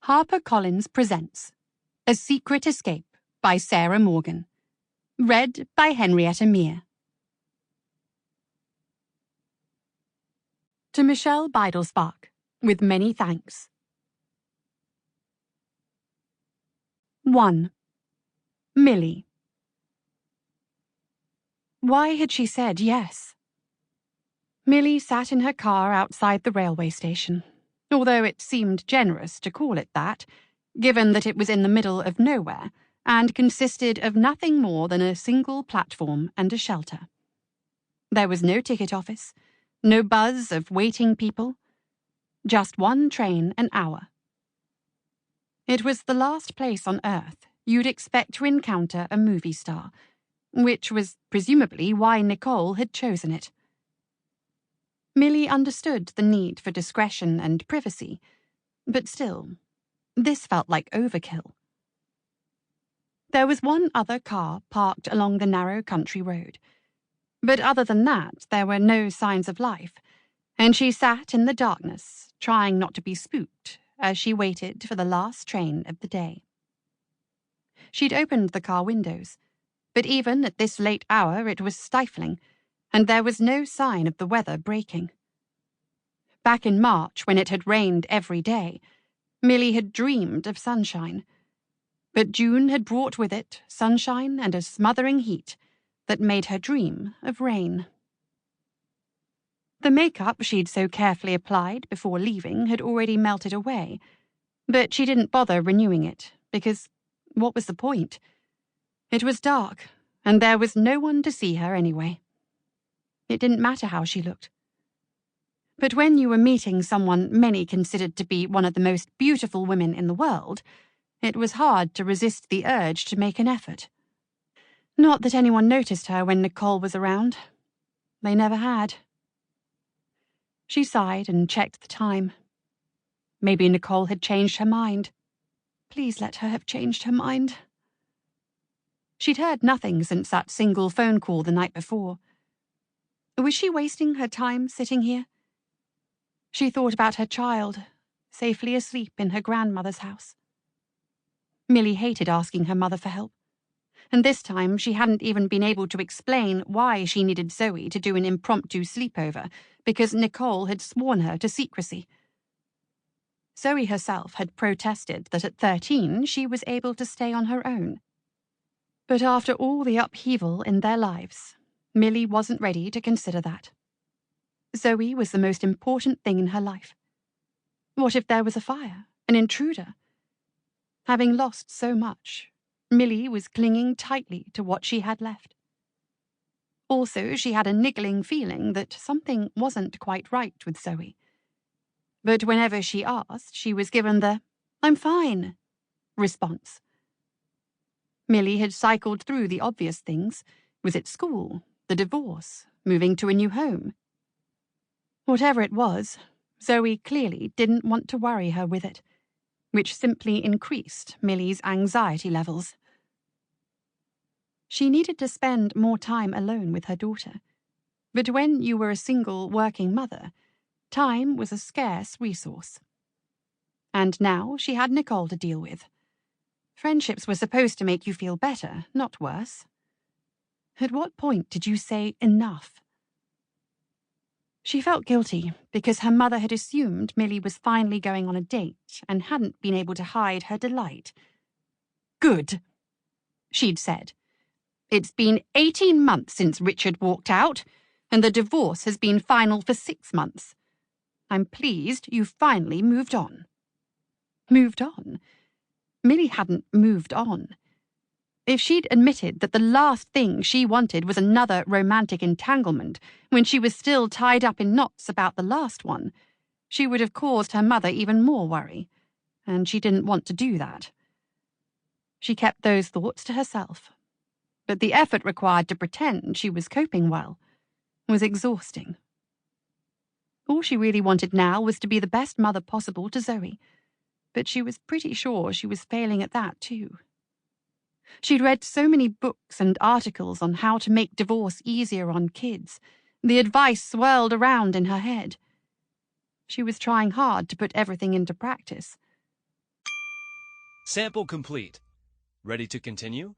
HarperCollins presents A Secret Escape by Sarah Morgan. Read by Henrietta Meire. To Michelle Bidelspark, with many thanks. 1. Millie. Why had she said yes? Millie sat in her car outside the railway station, although it seemed generous to call it that, given that it was in the middle of nowhere and consisted of nothing more than a single platform and a shelter. There was no ticket office, no buzz of waiting people, just one train an hour. It was the last place on Earth you'd expect to encounter a movie star, which was presumably why Nicole had chosen it. Millie understood the need for discretion and privacy, but still, this felt like overkill. There was one other car parked along the narrow country road, but other than that there were no signs of life, and she sat in the darkness, trying not to be spooked as she waited for the last train of the day. She'd opened the car windows, but even at this late hour it was stifling, and there was no sign of the weather breaking. Back in March, when it had rained every day, Millie had dreamed of sunshine, but June had brought with it sunshine and a smothering heat that made her dream of rain. The makeup she'd so carefully applied before leaving had already melted away, but she didn't bother renewing it, because what was the point? It was dark, and there was no one to see her anyway. It didn't matter how she looked. But when you were meeting someone many considered to be one of the most beautiful women in the world, it was hard to resist the urge to make an effort. Not that anyone noticed her when Nicole was around. They never had. She sighed and checked the time. Maybe Nicole had changed her mind. Please let her have changed her mind. She'd heard nothing since that single phone call the night before. Was she wasting her time sitting here? She thought about her child, safely asleep in her grandmother's house. Millie hated asking her mother for help, and this time she hadn't even been able to explain why she needed Zoe to do an impromptu sleepover, because Nicole had sworn her to secrecy. Zoe herself had protested that at 13 she was able to stay on her own. But after all the upheaval in their lives, Millie wasn't ready to consider that. Zoe was the most important thing in her life. What if there was a fire, an intruder? Having lost so much, Millie was clinging tightly to what she had left. Also, she had a niggling feeling that something wasn't quite right with Zoe. But whenever she asked, she was given the "I'm fine" response. Millie had cycled through the obvious things. Was it school, the divorce, moving to a new home? Whatever it was, Zoe clearly didn't want to worry her with it, which simply increased Millie's anxiety levels. She needed to spend more time alone with her daughter, but when you were a single working mother, time was a scarce resource. And now she had Nicole to deal with. Friendships were supposed to make you feel better, not worse. At what point did you say enough? She felt guilty because her mother had assumed Millie was finally going on a date and hadn't been able to hide her delight. "Good," she'd said. "It's been 18 months since Richard walked out, and the divorce has been final for 6 months. I'm pleased you finally moved on." Moved on? Millie hadn't moved on. If she'd admitted that the last thing she wanted was another romantic entanglement when she was still tied up in knots about the last one, she would have caused her mother even more worry, and she didn't want to do that. She kept those thoughts to herself, but the effort required to pretend she was coping well was exhausting. All she really wanted now was to be the best mother possible to Zoe, but she was pretty sure she was failing at that too. She'd read so many books and articles on how to make divorce easier on kids. The advice swirled around in her head. She was trying hard to put everything into practice. Sample complete. Ready to continue?